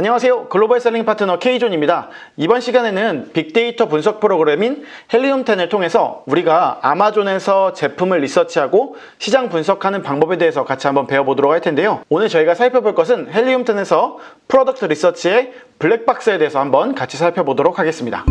안녕하세요. 글로벌 셀링 파트너 K존입니다. 이번 시간에는 빅데이터 분석 프로그램인 헬리움10을 통해서 우리가 아마존에서 제품을 리서치하고 시장 분석하는 방법에 대해서 같이 한번 배워보도록 할 텐데요. 오늘 저희가 살펴볼 것은 헬리움10에서 프로덕트 리서치의 블랙박스에 대해서 한번 같이 살펴보도록 하겠습니다.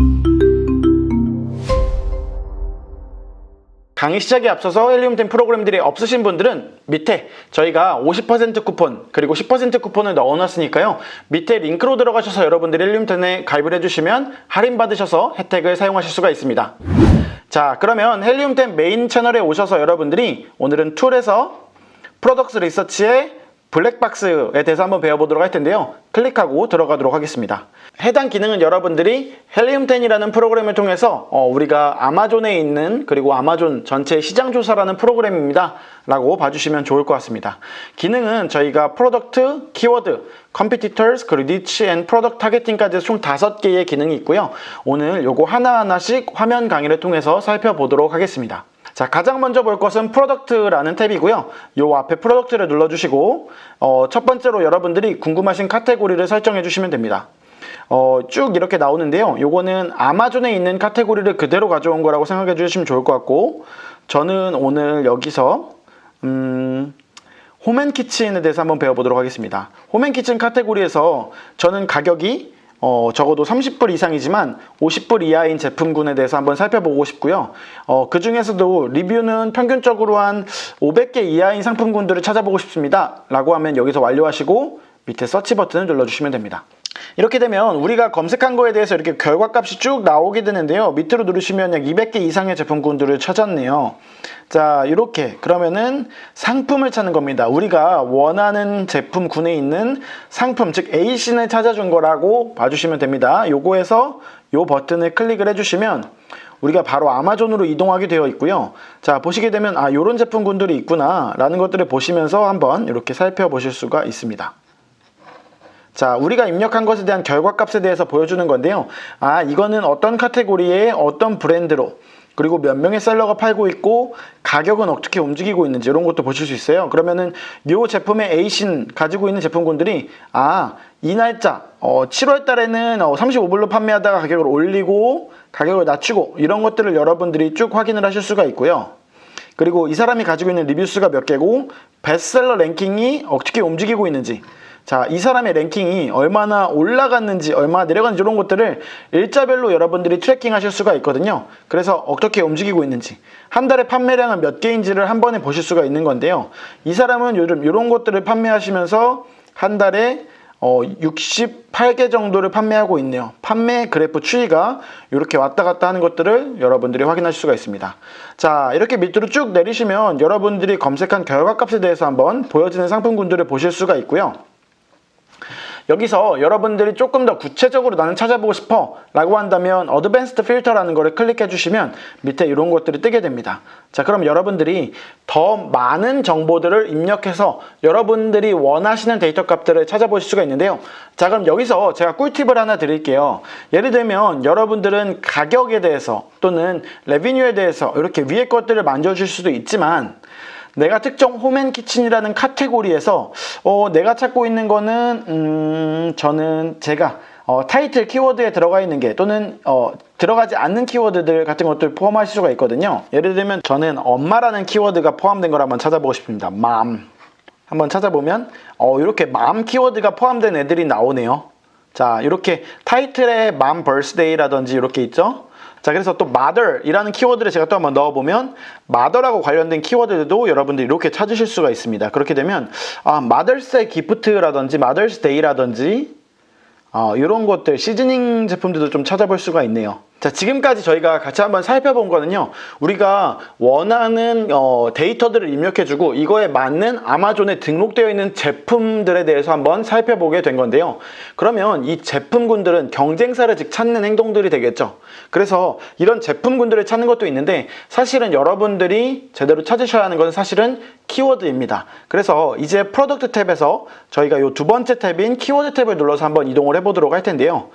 강의 시작에 앞서서 헬리움10 프로그램들이 없으신 분들은 밑에 저희가 50% 쿠폰 그리고 10% 쿠폰을 넣어놨으니까요. 밑에 링크로 들어가셔서 여러분들이 헬리움10에 가입을 해주시면 할인받으셔서 혜택을 사용하실 수가 있습니다. 자, 그러면 헬리움10 메인 채널에 오셔서 여러분들이 오늘은 툴에서 프로덕트 리서치의 블랙박스에 대해서 한번 배워보도록 할 텐데요. 클릭하고 들어가도록 하겠습니다. 해당 기능은 여러분들이 헬리움10이라는 프로그램을 통해서 우리가 아마존에 있는 그리고 아마존 전체 시장 조사라는 프로그램입니다 라고 봐주시면 좋을 것 같습니다. 기능은 저희가 프로덕트, 키워드, 컴피티터스, 그리고 니치 앤 프로덕트 타겟팅까지 총 5개의 기능이 있고요. 오늘 요거 하나하나씩 화면 강의를 통해서 살펴보도록 하겠습니다. 자, 가장 먼저 볼 것은 프로덕트라는 탭이고요. 요 앞에 프로덕트를 눌러주시고 첫 번째로 여러분들이 궁금하신 카테고리를 설정해 주시면 됩니다. 쭉 이렇게 나오는데요. 요거는 아마존에 있는 카테고리를 그대로 가져온 거라고 생각해 주시면 좋을 것 같고, 저는 오늘 여기서 홈앤키친에 대해서 한번 배워보도록 하겠습니다. 홈앤키친 카테고리에서 저는 가격이 적어도 30불 이상이지만 50불 이하인 제품군에 대해서 한번 살펴보고 싶고요. 그 중에서도 리뷰는 평균적으로 한 500개 이하인 상품군들을 찾아보고 싶습니다 라고 하면 여기서 완료하시고 밑에 서치 버튼을 눌러주시면 됩니다. 이렇게 되면 우리가 검색한 거에 대해서 이렇게 결과값이 쭉 나오게 되는데요. 밑으로 누르시면 약 200개 이상의 제품군들을 찾았네요. 자, 이렇게 그러면은 상품을 찾는 겁니다. 우리가 원하는 제품군에 있는 상품, 즉 A신을 찾아준 거라고 봐주시면 됩니다. 요거에서 요 버튼을 클릭을 해주시면 우리가 바로 아마존으로 이동하게 되어 있고요. 자, 보시게 되면 요런 제품군들이 있구나 라는 것들을 보시면서 한번 이렇게 살펴보실 수가 있습니다. 자, 우리가 입력한 것에 대한 결과값에 대해서 보여주는 건데요. 이거는 어떤 카테고리에 어떤 브랜드로 그리고 몇 명의 셀러가 팔고 있고 가격은 어떻게 움직이고 있는지 이런 것도 보실 수 있어요. 그러면은 이 제품의 A신 가지고 있는 제품군들이 이 날짜 7월 달에는 35불로 판매하다가 가격을 올리고 가격을 낮추고 이런 것들을 여러분들이 쭉 확인을 하실 수가 있고요. 그리고 이 사람이 가지고 있는 리뷰 수가 몇 개고 베스트셀러 랭킹이 어떻게 움직이고 있는지, 자, 이 사람의 랭킹이 얼마나 올라갔는지 얼마나 내려갔는지 이런 것들을 일자별로 여러분들이 트래킹 하실 수가 있거든요. 그래서 어떻게 움직이고 있는지, 한 달에 판매량은 몇 개인지를 한 번에 보실 수가 있는 건데요. 이 사람은 요즘 이런 것들을 판매하시면서 한 달에 68개 정도를 판매하고 있네요. 판매 그래프 추이가 이렇게 왔다 갔다 하는 것들을 여러분들이 확인하실 수가 있습니다. 자, 이렇게 밑으로 쭉 내리시면 여러분들이 검색한 결과값에 대해서 한번 보여지는 상품군들을 보실 수가 있고요. 여기서 여러분들이 조금 더 구체적으로 나는 찾아보고 싶어 라고 한다면 어드밴스드 필터라는 거를 클릭해 주시면 밑에 이런 것들이 뜨게 됩니다. 자, 그럼 여러분들이 더 많은 정보들을 입력해서 여러분들이 원하시는 데이터 값들을 찾아보실 수가 있는데요. 자, 그럼 여기서 제가 꿀팁을 하나 드릴게요. 예를 들면 여러분들은 가격에 대해서 또는 레비뉴에 대해서 이렇게 위에 것들을 만져줄 수도 있지만, 내가 특정 홈앤키친이라는 카테고리에서 내가 찾고 있는 거는 저는 제가 타이틀 키워드에 들어가 있는 게 또는 들어가지 않는 키워드들 같은 것들 포함하실 수가 있거든요. 예를 들면 저는 엄마라는 키워드가 포함된 걸 한번 찾아보고 싶습니다. mom 한번 찾아보면 이렇게 mom 키워드가 포함된 애들이 나오네요. 자, 이렇게 타이틀에 mom birthday라든지 이렇게 있죠. 자, 그래서 또 mother 이라는 키워드를 제가 또 한번 넣어보면 mother하고 관련된 키워드도 여러분들이 이렇게 찾으실 수가 있습니다. 그렇게 되면 mother's day gift라든지 mother's day라든지 이런 것들 시즈닝 제품들도 좀 찾아볼 수가 있네요. 자, 지금까지 저희가 같이 한번 살펴본 거는요, 우리가 원하는 데이터들을 입력해주고 이거에 맞는 아마존에 등록되어 있는 제품들에 대해서 한번 살펴보게 된 건데요. 그러면 이 제품군들은 경쟁사를 즉 찾는 행동들이 되겠죠. 그래서 이런 제품군들을 찾는 것도 있는데 사실은 여러분들이 제대로 찾으셔야 하는 것은 사실은 키워드입니다. 그래서 이제 프로덕트 탭에서 저희가 이 두 번째 탭인 키워드 탭을 눌러서 한번 이동을 해보도록 할 텐데요.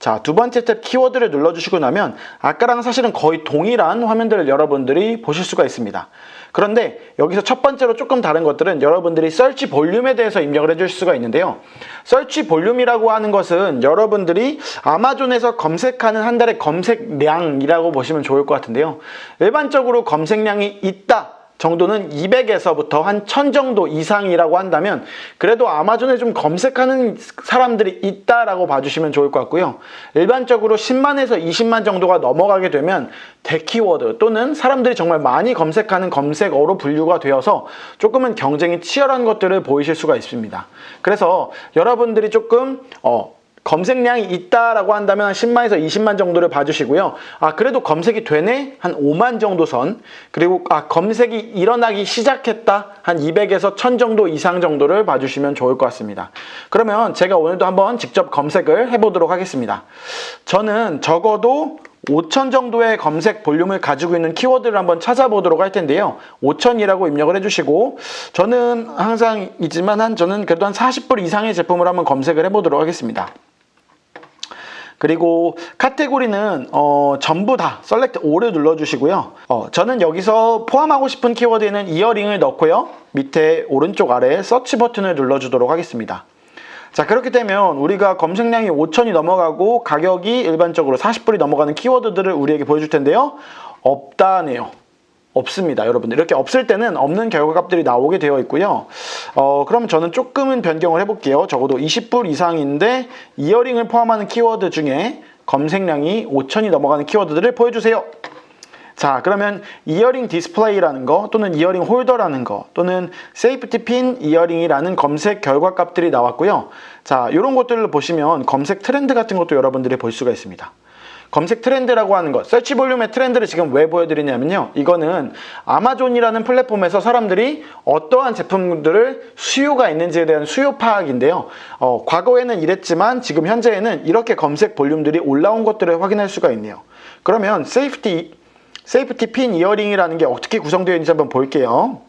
자, 두 번째 탭 키워드를 눌러주시고 나면 아까랑 사실은 거의 동일한 화면들을 여러분들이 보실 수가 있습니다. 그런데 여기서 첫 번째로 조금 다른 것들은 여러분들이 서치 볼륨에 대해서 입력을 해줄 수가 있는데요. 서치 볼륨이라고 하는 것은 여러분들이 아마존에서 검색하는 한 달의 검색량이라고 보시면 좋을 것 같은데요. 일반적으로 검색량이 있다 정도는 200에서부터 한 1000 정도 이상이라고 한다면 그래도 아마존에 좀 검색하는 사람들이 있다라고 봐주시면 좋을 것 같고요. 일반적으로 10만에서 20만 정도가 넘어가게 되면 대키워드 또는 사람들이 정말 많이 검색하는 검색어로 분류가 되어서 조금은 경쟁이 치열한 것들을 보이실 수가 있습니다. 그래서 여러분들이 조금 검색량이 있다라고 한다면 한 10만에서 20만 정도를 봐주시고요. 그래도 검색이 되네? 한 5만 정도 선. 그리고 검색이 일어나기 시작했다? 한 200에서 1000 정도 이상 정도를 봐주시면 좋을 것 같습니다. 그러면 제가 오늘도 한번 직접 검색을 해보도록 하겠습니다. 저는 적어도 5000 정도의 검색 볼륨을 가지고 있는 키워드를 한번 찾아보도록 할 텐데요. 5000이라고 입력을 해주시고 저는 항상이지만 저는 그래도 한 40불 이상의 제품을 한번 검색을 해보도록 하겠습니다. 그리고 카테고리는 전부 다 셀렉트 all을 눌러주시고요. 저는 여기서 포함하고 싶은 키워드에는 이어링을 넣고요. 밑에 오른쪽 아래에 서치 버튼을 눌러주도록 하겠습니다. 자, 그렇게 되면 우리가 검색량이 5000이 넘어가고 가격이 일반적으로 40불이 넘어가는 키워드들을 우리에게 보여줄 텐데요. 없다네요. 없습니다, 여러분들. 이렇게 없을 때는 없는 결과값들이 나오게 되어 있고요. 그럼 저는 조금은 변경을 해볼게요. 적어도 20불 이상인데 이어링을 포함하는 키워드 중에 검색량이 5000이 넘어가는 키워드들을 보여주세요. 자, 그러면 이어링 디스플레이라는 거 또는 이어링 홀더라는 거 또는 세이프티 핀 이어링이라는 검색 결과값들이 나왔고요. 자, 이런 것들을 보시면 검색 트렌드 같은 것도 여러분들이 볼 수가 있습니다. 검색 트렌드라고 하는 것, 서치 볼륨의 트렌드를 지금 왜 보여드리냐면요. 이거는 아마존이라는 플랫폼에서 사람들이 어떠한 제품들을 수요가 있는지에 대한 수요 파악인데요. 과거에는 이랬지만 지금 현재에는 이렇게 검색 볼륨들이 올라온 것들을 확인할 수가 있네요. 그러면 세이프티 핀 이어링이라는 게 어떻게 구성되어 있는지 한번 볼게요.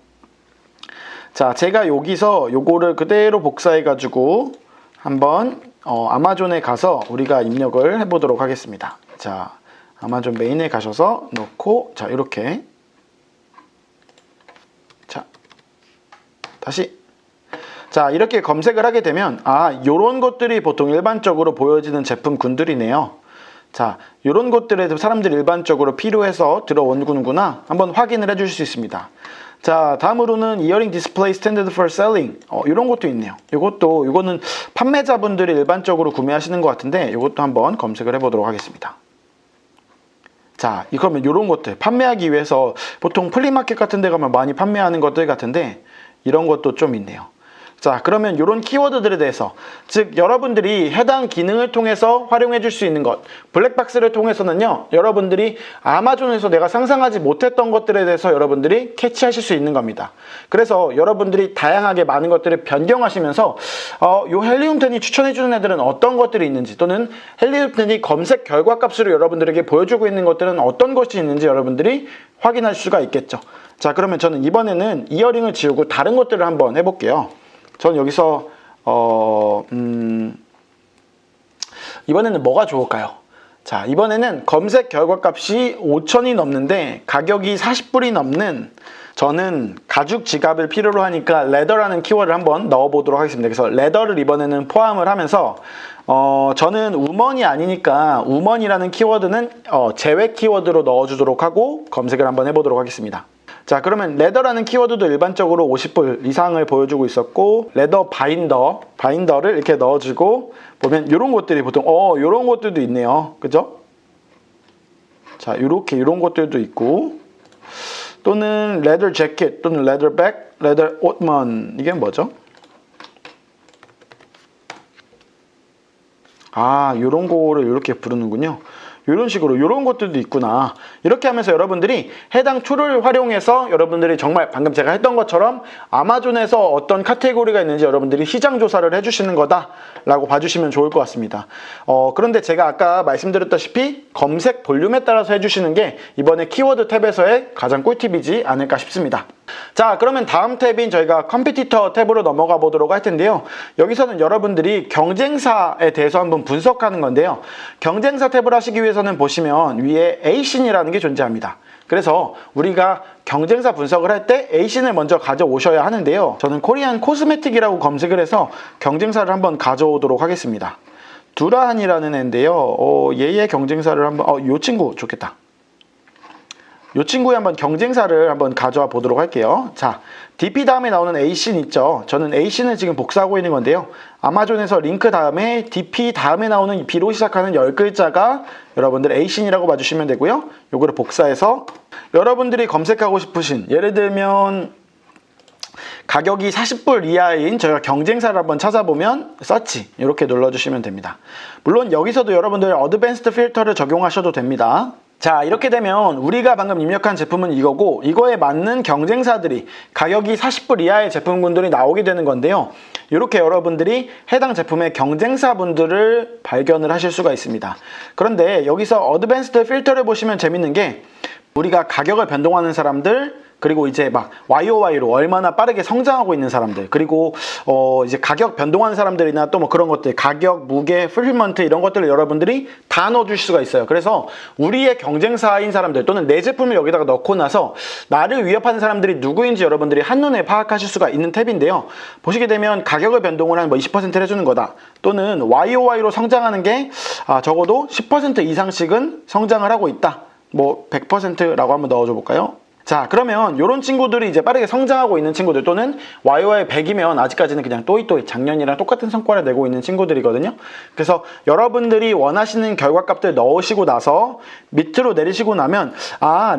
자, 제가 여기서 요거를 그대로 복사해 가지고 한번 아마존에 가서 우리가 입력을 해보도록 하겠습니다. 자, 아마존 메인에 가셔서 넣고, 자, 이렇게. 자, 다시. 자, 이렇게 검색을 하게 되면, 요런 것들이 보통 일반적으로 보여지는 제품군들이네요. 자, 요런 것들에 사람들이 일반적으로 필요해서 들어오는구나 한번 확인을 해 주실 수 있습니다. 자, 다음으로는 이어링 디스플레이 스탠더드 for selling. 이런 것도 있네요. 이거는 판매자분들이 일반적으로 구매하시는 것 같은데 이것도 한번 검색을 해보도록 하겠습니다. 자, 그러면 이런 것들 판매하기 위해서 보통 플리마켓 같은 데 가면 많이 판매하는 것들 같은데 이런 것도 좀 있네요. 자, 그러면 이런 키워드들에 대해서 즉 여러분들이 해당 기능을 통해서 활용해 줄 수 있는 것 블랙박스를 통해서는요 여러분들이 아마존에서 내가 상상하지 못했던 것들에 대해서 여러분들이 캐치하실 수 있는 겁니다. 그래서 여러분들이 다양하게 많은 것들을 변경하시면서 요 헬리움텐이 추천해 주는 애들은 어떤 것들이 있는지 또는 헬리움텐이 검색 결과값으로 여러분들에게 보여주고 있는 것들은 어떤 것이 있는지 여러분들이 확인할 수가 있겠죠. 자, 그러면 저는 이번에는 이어링을 지우고 다른 것들을 한번 해볼게요. 전 여기서 이번에는 뭐가 좋을까요? 자, 이번에는 검색 결과값이 5000이 넘는데 가격이 40불이 넘는 저는 가죽 지갑을 필요로 하니까 레더라는 키워드를 한번 넣어보도록 하겠습니다. 그래서 레더를 이번에는 포함을 하면서 저는 우먼이 아니니까 우먼이라는 키워드는 제외 키워드로 넣어주도록 하고 검색을 한번 해보도록 하겠습니다. 자, 그러면 레더라는 키워드도 일반적으로 50불 이상을 보여주고 있었고 레더 바인더를 이렇게 넣어주고 보면 이런 것들이 보통 이런 것들도 있네요. 그죠? 자, 이런 것들도 있고 또는 레더 재킷 또는 레더 백, 레더 옷먼 이게 뭐죠? 이런 거를 이렇게 부르는군요. 이런 식으로 이런 것들도 있구나. 이렇게 하면서 여러분들이 해당 툴을 활용해서 여러분들이 정말 방금 제가 했던 것처럼 아마존에서 어떤 카테고리가 있는지 여러분들이 시장 조사를 해주시는 거다라고 봐주시면 좋을 것 같습니다. 그런데 제가 아까 말씀드렸다시피 검색 볼륨에 따라서 해주시는 게 이번에 키워드 탭에서의 가장 꿀팁이지 않을까 싶습니다. 자, 그러면 다음 탭인 저희가 컴피티터 탭으로 넘어가 보도록 할 텐데요. 여기서는 여러분들이 경쟁사에 대해서 한번 분석하는 건데요. 경쟁사 탭을 하시기 위해서는 보시면 위에 A신이라는 게 존재합니다. 그래서 우리가 경쟁사 분석을 할 때 A신을 먼저 가져오셔야 하는데요. 저는 코리안 코스메틱이라고 검색을 해서 경쟁사를 한번 가져오도록 하겠습니다. 두라한이라는 애인데요. 얘의 경쟁사를 한번, 요 친구 좋겠다. 이 친구의 한번 경쟁사를 한번 가져와 보도록 할게요. 자, DP 다음에 나오는 A신 있죠. 저는 A신을 지금 복사하고 있는 건데요. 아마존에서 링크 다음에 DP 다음에 나오는 B로 시작하는 10글자가 여러분들 A신이라고 봐주시면 되고요. 요거를 복사해서 여러분들이 검색하고 싶으신, 예를 들면 가격이 40불 이하인 저희가 경쟁사를 한번 찾아보면 서치 이렇게 눌러주시면 됩니다. 물론 여기서도 여러분들 어드밴스드 필터를 적용하셔도 됩니다. 자, 이렇게 되면 우리가 방금 입력한 제품은 이거고 이거에 맞는 경쟁사들이 가격이 40불 이하의 제품군들이 나오게 되는 건데요. 이렇게 여러분들이 해당 제품의 경쟁사분들을 발견을 하실 수가 있습니다. 그런데 여기서 어드밴스드 필터를 보시면 재밌는 게 우리가 가격을 변동하는 사람들, 그리고 이제 막 YOY로 얼마나 빠르게 성장하고 있는 사람들, 그리고 이제 가격 변동하는 사람들이나 또 뭐 그런 것들, 가격, 무게, 풀필먼트 이런 것들을 여러분들이 다 넣어줄 수가 있어요. 그래서 우리의 경쟁사인 사람들 또는 내 제품을 여기다가 넣고 나서 나를 위협하는 사람들이 누구인지 여러분들이 한눈에 파악하실 수가 있는 탭인데요. 보시게 되면 가격을 변동을 한 뭐 20%를 해주는 거다, 또는 YOY로 성장하는 게 적어도 10% 이상씩은 성장을 하고 있다, 뭐 100%라고 한번 넣어줘 볼까요? 자, 그러면 이런 친구들이 이제 빠르게 성장하고 있는 친구들, 또는 YOY 100이면 아직까지는 그냥 또이또이 작년이랑 똑같은 성과를 내고 있는 친구들이거든요. 그래서 여러분들이 원하시는 결과값들 넣으시고 나서 밑으로 내리시고 나면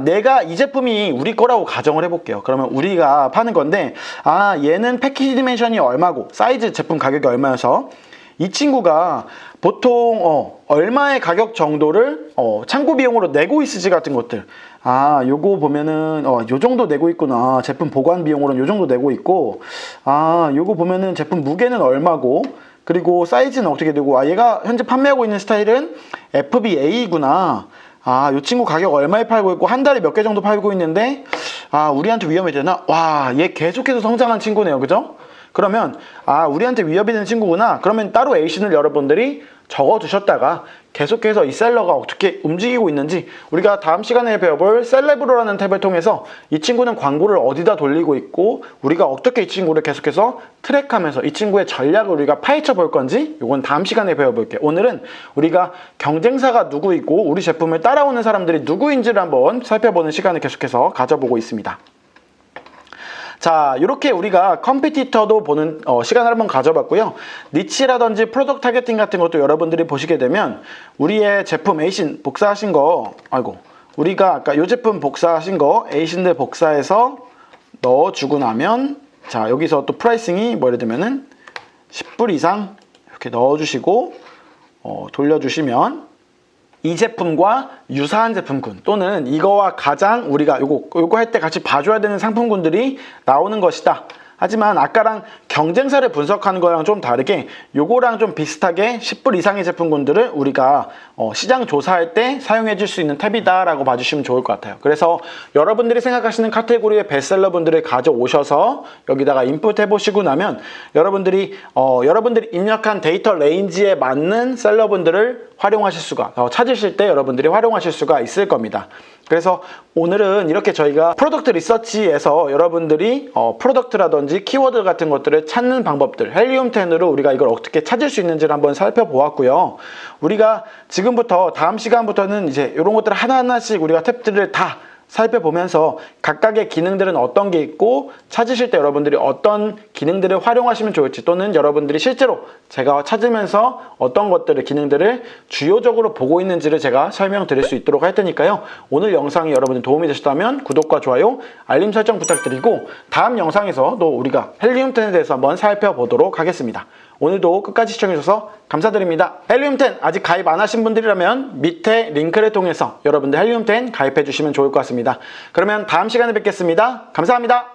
내가 이 제품이 우리 거라고 가정을 해볼게요. 그러면 우리가 파는 건데 얘는 패키지 디멘션이 얼마고 사이즈 제품 가격이 얼마여서 이 친구가 보통 얼마의 가격 정도를 창고 비용으로 내고 있을지 같은 것들, 요거 보면은 요 정도 내고 있구나, 제품 보관 비용으로는 요 정도 내고 있고, 요거 보면은 제품 무게는 얼마고, 그리고 사이즈는 어떻게 되고, 얘가 현재 판매하고 있는 스타일은 FBA구나, 요 친구 가격 얼마에 팔고 있고 한 달에 몇 개 정도 팔고 있는데 우리한테 위험이 되나? 와, 얘 계속해서 성장한 친구네요, 그죠? 그러면 우리한테 위협이 되는 친구구나. 그러면 따로 A신을 여러분들이 적어두셨다가 계속해서 이 셀러가 어떻게 움직이고 있는지 우리가 다음 시간에 배워볼 셀레브로라는 탭을 통해서 이 친구는 광고를 어디다 돌리고 있고 우리가 어떻게 이 친구를 계속해서 트랙하면서 이 친구의 전략을 우리가 파헤쳐 볼 건지, 이건 다음 시간에 배워볼게요. 오늘은 우리가 경쟁사가 누구이고 우리 제품을 따라오는 사람들이 누구인지를 한번 살펴보는 시간을 계속해서 가져보고 있습니다. 자, 이렇게 우리가 컴피티터도 보는 시간을 한번 가져봤고요. 니치라든지 프로덕트 타겟팅 같은 것도 여러분들이 보시게 되면 우리의 제품 A신 복사하신 거, 우리가 아까 이 제품 복사하신 거 A신들 복사해서 넣어주고 나면, 자, 여기서 또 프라이싱이 뭐 예를 들면은 10불 이상 이렇게 넣어주시고 돌려주시면 이 제품과 유사한 제품군, 또는 이거와 가장 우리가 요거 할 때 같이 봐줘야 되는 상품군들이 나오는 것이다. 하지만 아까랑 경쟁사를 분석하는 거랑 좀 다르게 요거랑 좀 비슷하게 10불 이상의 제품군들을 우리가 시장 조사할 때 사용해 줄 수 있는 탭이다 라고 봐주시면 좋을 것 같아요. 그래서 여러분들이 생각하시는 카테고리의 베스트셀러 분들을 가져오셔서 여기다가 인풋 해보시고 나면 여러분들이 입력한 데이터 레인지에 맞는 셀러분들을 활용하실 수가, 찾으실 때 여러분들이 활용하실 수가 있을 겁니다. 그래서 오늘은 이렇게 저희가 프로덕트 리서치에서 여러분들이 프로덕트라든지 키워드 같은 것들을 찾는 방법들, 헬리움10으로 우리가 이걸 어떻게 찾을 수 있는지를 한번 살펴보았고요. 우리가 지금부터 다음 시간부터는 이제 이런 것들을 하나하나씩 우리가 탭들을 다 살펴보면서 각각의 기능들은 어떤 게 있고 찾으실 때 여러분들이 어떤 기능들을 활용하시면 좋을지, 또는 여러분들이 실제로 제가 찾으면서 어떤 것들을, 기능들을 주요적으로 보고 있는지를 제가 설명드릴 수 있도록 할 테니까요. 오늘 영상이 여러분들 도움이 되셨다면 구독과 좋아요, 알림 설정 부탁드리고 다음 영상에서 또 우리가 헬리움10에 대해서 한번 살펴보도록 하겠습니다. 오늘도 끝까지 시청해주셔서 감사드립니다. 헬리움10 아직 가입 안 하신 분들이라면 밑에 링크를 통해서 여러분들 헬리움10 가입해 주시면 좋을 것 같습니다. 그러면 다음 시간에 뵙겠습니다. 감사합니다.